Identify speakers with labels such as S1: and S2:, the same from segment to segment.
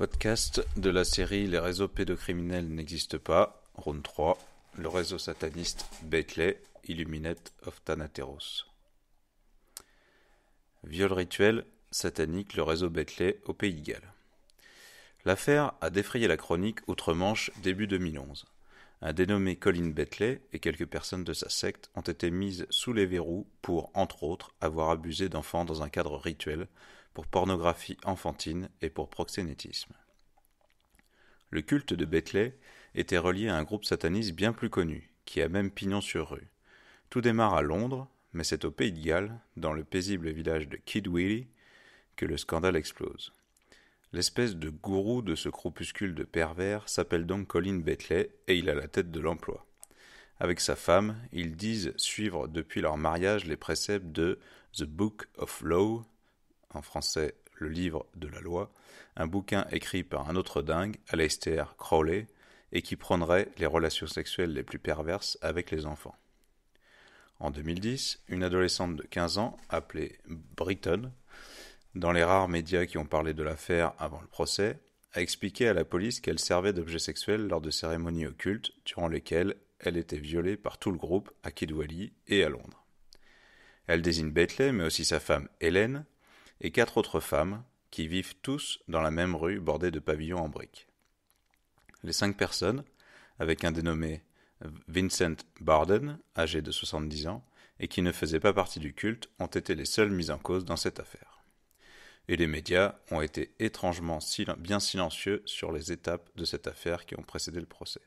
S1: Podcast de la série Les réseaux pédocriminels n'existent pas, round 3, le réseau sataniste Bethlehem, Illuminate of Thanateros. Viol rituel satanique, le réseau Bethlehem au Pays de Galles. L'affaire a défrayé la chronique outre-Manche début 2011. Un dénommé Colin Bethlehem et quelques personnes de sa secte ont été mises sous les verrous pour, entre autres, avoir abusé d'enfants dans un cadre rituel, pour pornographie enfantine et pour proxénétisme. Le culte de Bethlehem était relié à un groupe sataniste bien plus connu, qui a même pignon sur rue. Tout démarre à Londres, mais c'est au Pays de Galles, dans le paisible village de Kidwelly, que le scandale explose. L'espèce de gourou de ce groupuscule de pervers s'appelle donc Colin Bethlehem et il a la tête de l'emploi. Avec sa femme, ils disent suivre depuis leur mariage les préceptes de The Book of Law, en français le livre de la loi, un bouquin écrit par un autre dingue, Aleister Crowley, et qui prônerait les relations sexuelles les plus perverses avec les enfants. En 2010, une adolescente de 15 ans, appelée Britton, dans les rares médias qui ont parlé de l'affaire avant le procès, a expliqué à la police qu'elle servait d'objet sexuel lors de cérémonies occultes durant lesquelles elle était violée par tout le groupe à Kidwelly et à Londres. Elle désigne Bethlehem, mais aussi sa femme Hélène, et 4 autres femmes qui vivent tous dans la même rue bordée de pavillons en briques. Les 5 personnes, avec un dénommé Vincent Barden, âgé de 70 ans, et qui ne faisait pas partie du culte, ont été les seules mises en cause dans cette affaire. Et les médias ont été étrangement bien silencieux sur les étapes de cette affaire qui ont précédé le procès.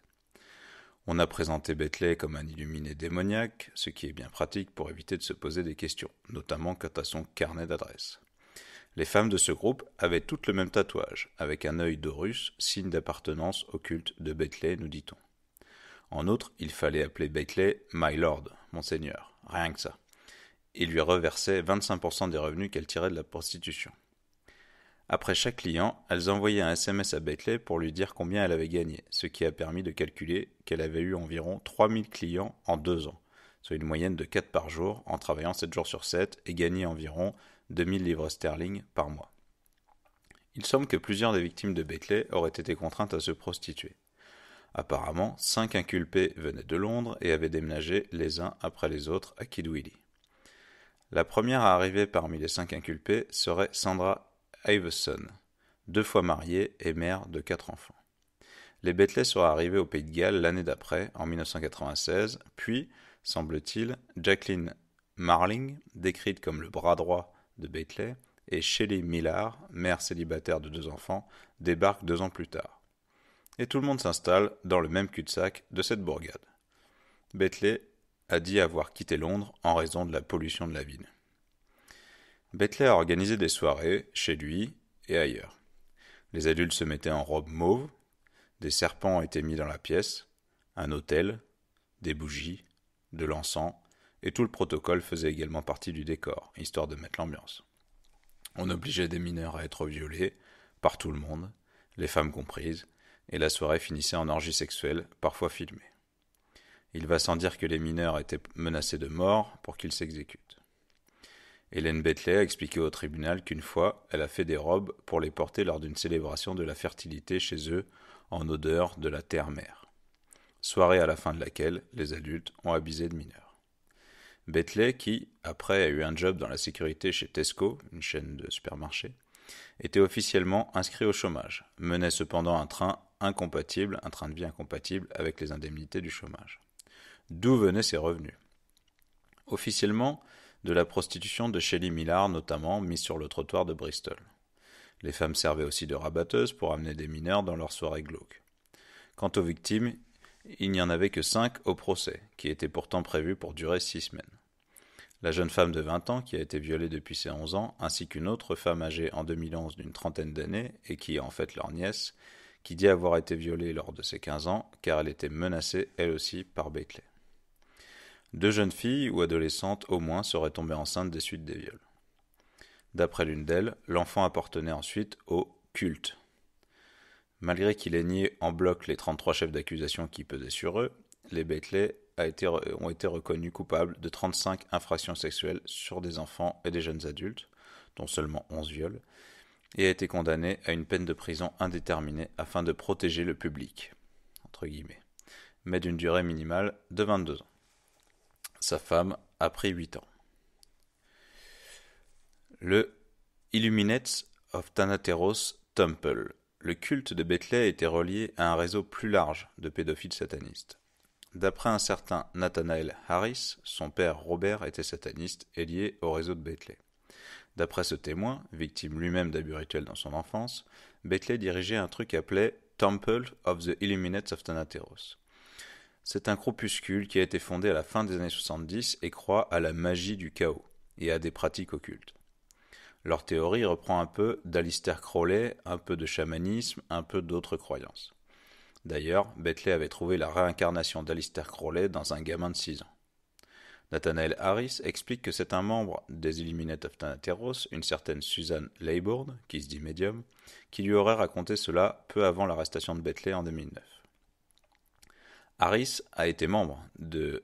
S1: On a présenté Bethlehem comme un illuminé démoniaque, ce qui est bien pratique pour éviter de se poser des questions, notamment quant à son carnet d'adresses. Les femmes de ce groupe avaient toutes le même tatouage, avec un œil d'Horus, signe d'appartenance au culte de Bethlehem, nous dit-on. En outre, il fallait appeler Bethlehem « My Lord », Monseigneur, rien que ça. Il lui reversait 25% des revenus qu'elle tirait de la prostitution. Après chaque client, elles envoyaient un SMS à Bethlehem pour lui dire combien elle avait gagné, ce qui a permis de calculer qu'elle avait eu environ 3000 clients en 2 ans, soit une moyenne de 4 par jour en travaillant 7 jours sur 7 et gagné environ 2000 livres sterling par mois. Il semble que plusieurs des victimes de Bethlehem auraient été contraintes à se prostituer. Apparemment, 5 inculpés venaient de Londres et avaient déménagé les uns après les autres à Kidwelly. La première à arriver parmi les 5 inculpés serait Sandra Iveson, 2 fois mariée et mère de 4 enfants. Les Bethlehem seraient arrivés au Pays de Galles l'année d'après, en 1996, puis, semble-t-il, Jacqueline Marling, décrite comme le bras droit de Bethlehem, et Shelley Millard, mère célibataire de 2 enfants, débarquent 2 ans plus tard. Et tout le monde s'installe dans le même cul-de-sac de cette bourgade. Bethlehem a dit avoir quitté Londres en raison de la pollution de la ville. Bethlehem a organisé des soirées, chez lui et ailleurs. Les adultes se mettaient en robe mauve, des serpents étaient mis dans la pièce, un autel, des bougies, de l'encens, et tout le protocole faisait également partie du décor, histoire de mettre l'ambiance. On obligeait des mineurs à être violés, par tout le monde, les femmes comprises, et la soirée finissait en orgie sexuelle, parfois filmée. Il va sans dire que les mineurs étaient menacés de mort pour qu'ils s'exécutent. Hélène Bethlehem a expliqué au tribunal qu'une fois, elle a fait des robes pour les porter lors d'une célébration de la fertilité chez eux en odeur de la terre-mère. Soirée à la fin de laquelle les adultes ont abusé de mineurs. Bethlehem, qui, après, a eu un job dans la sécurité chez Tesco, une chaîne de supermarchés, était officiellement inscrit au chômage, menait cependant un train de vie incompatible avec les indemnités du chômage. D'où venaient ses revenus? Officiellement, de la prostitution de Shelley Millard notamment, mise sur le trottoir de Bristol. Les femmes servaient aussi de rabatteuses pour amener des mineurs dans leurs soirées glauques. Quant aux victimes, il n'y en avait que 5 au procès, qui était pourtant prévu pour durer 6 semaines. La jeune femme de 20 ans qui a été violée depuis ses 11 ans, ainsi qu'une autre femme âgée en 2011 d'une trentaine d'années, et qui est en fait leur nièce, qui dit avoir été violée lors de ses 15 ans, car elle était menacée elle aussi par Bethlehem. 2 jeunes filles ou adolescentes au moins seraient tombées enceintes des suites des viols. D'après l'une d'elles, l'enfant appartenait ensuite au culte. Malgré qu'il ait nié en bloc les 33 chefs d'accusation qui pesaient sur eux, les Bethlehem ont été reconnus coupables de 35 infractions sexuelles sur des enfants et des jeunes adultes, dont seulement 11 viols, et a été condamné à une peine de prison indéterminée afin de protéger le public, entre guillemets, mais d'une durée minimale de 22 ans. Sa femme a pris 8 ans. Le Illuminates of Thanateros Temple. Le culte de Bethlehem était relié à un réseau plus large de pédophiles satanistes. D'après un certain Nathanael Harris, son père Robert était sataniste et lié au réseau de Bethlehem. D'après ce témoin, victime lui-même d'abus rituels dans son enfance, Bethlehem dirigeait un truc appelé Temple of the Illuminates of Thanateros. C'est un groupuscule qui a été fondé à la fin des années 70 et croit à la magie du chaos et à des pratiques occultes. Leur théorie reprend un peu d'Aleister Crowley, un peu de chamanisme, un peu d'autres croyances. D'ailleurs, Bethlehem avait trouvé la réincarnation d'Aleister Crowley dans un gamin de 6 ans. Nathanael Harris explique que c'est un membre des Illuminates of Thanateros, une certaine Susan Laybourne, qui se dit médium, qui lui aurait raconté cela peu avant l'arrestation de Bethlehem en 2009. Harris a été membre de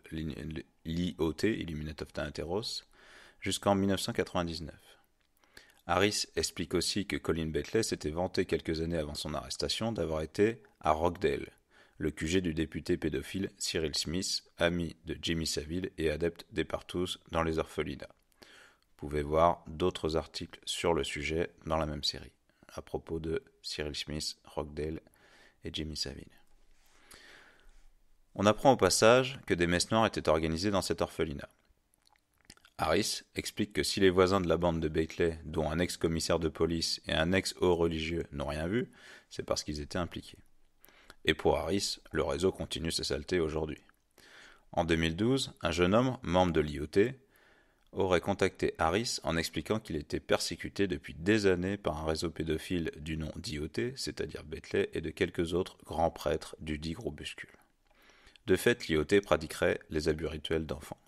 S1: l'IOT, Illuminate of Thanateros, jusqu'en 1999. Harris explique aussi que Colin Bethlehem s'était vanté quelques années avant son arrestation d'avoir été à Rockdale, le QG du député pédophile Cyril Smith, ami de Jimmy Savile et adepte des partous dans les orphelinats. Vous pouvez voir d'autres articles sur le sujet dans la même série, à propos de Cyril Smith, Rockdale et Jimmy Savile. On apprend au passage que des messes noires étaient organisées dans cet orphelinat. Harris explique que si les voisins de la bande de Bethlehem, dont un ex-commissaire de police et un ex-haut religieux, n'ont rien vu, c'est parce qu'ils étaient impliqués. Et pour Harris, le réseau continue ses saletés aujourd'hui. En 2012, un jeune homme, membre de l'IOT, aurait contacté Harris en expliquant qu'il était persécuté depuis des années par un réseau pédophile du nom d'IOT, c'est-à-dire Bethlehem, et de quelques autres grands prêtres du dit groupuscule. De fait, l'IOT pratiquerait les abus rituels d'enfants.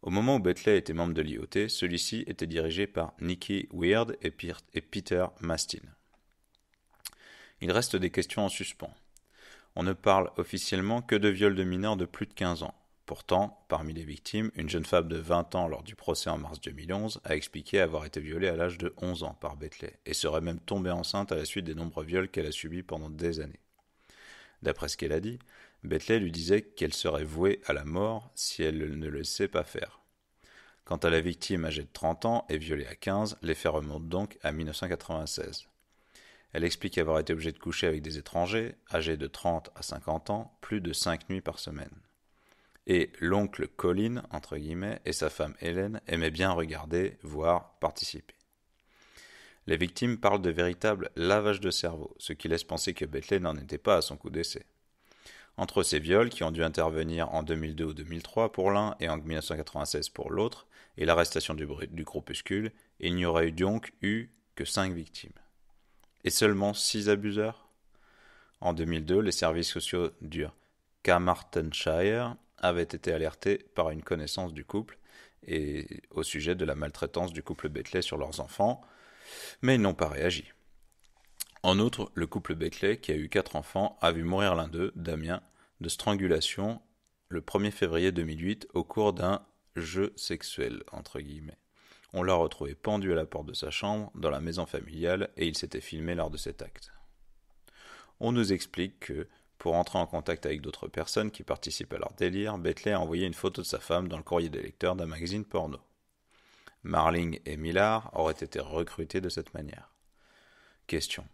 S1: Au moment où Bethlehem était membre de l'IOT, celui-ci était dirigé par Nicky Weird et Peter Mastin. Il reste des questions en suspens. On ne parle officiellement que de viols de mineurs de plus de 15 ans. Pourtant, parmi les victimes, une jeune femme de 20 ans lors du procès en mars 2011 a expliqué avoir été violée à l'âge de 11 ans par Bethlehem et serait même tombée enceinte à la suite des nombreux viols qu'elle a subis pendant des années. D'après ce qu'elle a dit, Bethlehem lui disait qu'elle serait vouée à la mort si elle ne le laissait pas faire. Quant à la victime âgée de 30 ans et violée à 15, les faits remontent donc à 1996. Elle explique avoir été obligée de coucher avec des étrangers, âgés de 30 à 50 ans, plus de 5 nuits par semaine. Et l'oncle Colin, entre guillemets, et sa femme Hélène aimaient bien regarder, voire participer. Les victimes parlent de véritable lavage de cerveau, ce qui laisse penser que Bethlehem n'en était pas à son coup d'essai. Entre ces viols, qui ont dû intervenir en 2002 ou 2003 pour l'un et en 1996 pour l'autre, et l'arrestation du groupuscule, il n'y aurait donc eu que 5 victimes. Et seulement 6 abuseurs ? En 2002, les services sociaux du Carmarthenshire avaient été alertés par une connaissance du couple et au sujet de la maltraitance du couple Bethlehem sur leurs enfants, mais ils n'ont pas réagi. En outre, le couple Bethlehem, qui a eu 4 enfants, a vu mourir l'un d'eux, Damien, de strangulation le 1er février 2008 au cours d'un « jeu sexuel ». Entre guillemets. On l'a retrouvé pendu à la porte de sa chambre, dans la maison familiale, et il s'était filmé lors de cet acte. On nous explique que, pour entrer en contact avec d'autres personnes qui participent à leur délire, Bethlehem a envoyé une photo de sa femme dans le courrier des lecteurs d'un magazine porno. Marling et Millard auraient été recrutés de cette manière. Question.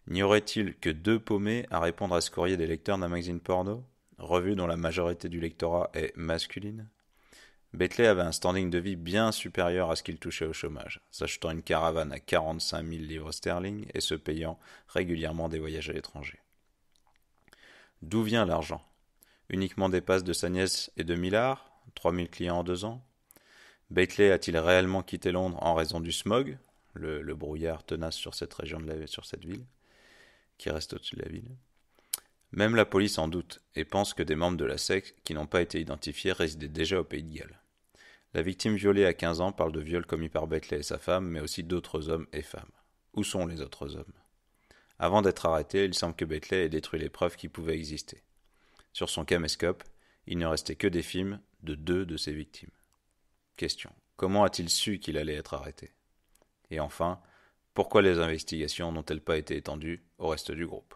S1: N'y aurait-il que 2 paumés à répondre à ce courrier des lecteurs d'un magazine porno, revue dont la majorité du lectorat est masculine ? Bethlehem avait un standing de vie bien supérieur à ce qu'il touchait au chômage, s'achetant une caravane à 45 000 livres sterling et se payant régulièrement des voyages à l'étranger. D'où vient l'argent ? Uniquement des passes de sa nièce et de Millard, 3000 clients en 2 ans ? Bethlehem a-t-il réellement quitté Londres en raison du smog, le brouillard tenace sur cette région sur cette ville, qui reste au-dessus de la ville ? Même la police en doute et pense que des membres de la secte qui n'ont pas été identifiés résidaient déjà au Pays de Galles. La victime violée à 15 ans parle de viols commis par Bethlehem et sa femme, mais aussi d'autres hommes et femmes. Où sont les autres hommes ? Avant d'être arrêté, il semble que Bethlehem ait détruit les preuves qui pouvaient exister. Sur son caméscope, il ne restait que des films de 2 de ses victimes. Question. Comment a-t-il su qu'il allait être arrêté ? Et enfin, Pourquoi les investigations n'ont-elles pas été étendues au reste du groupe?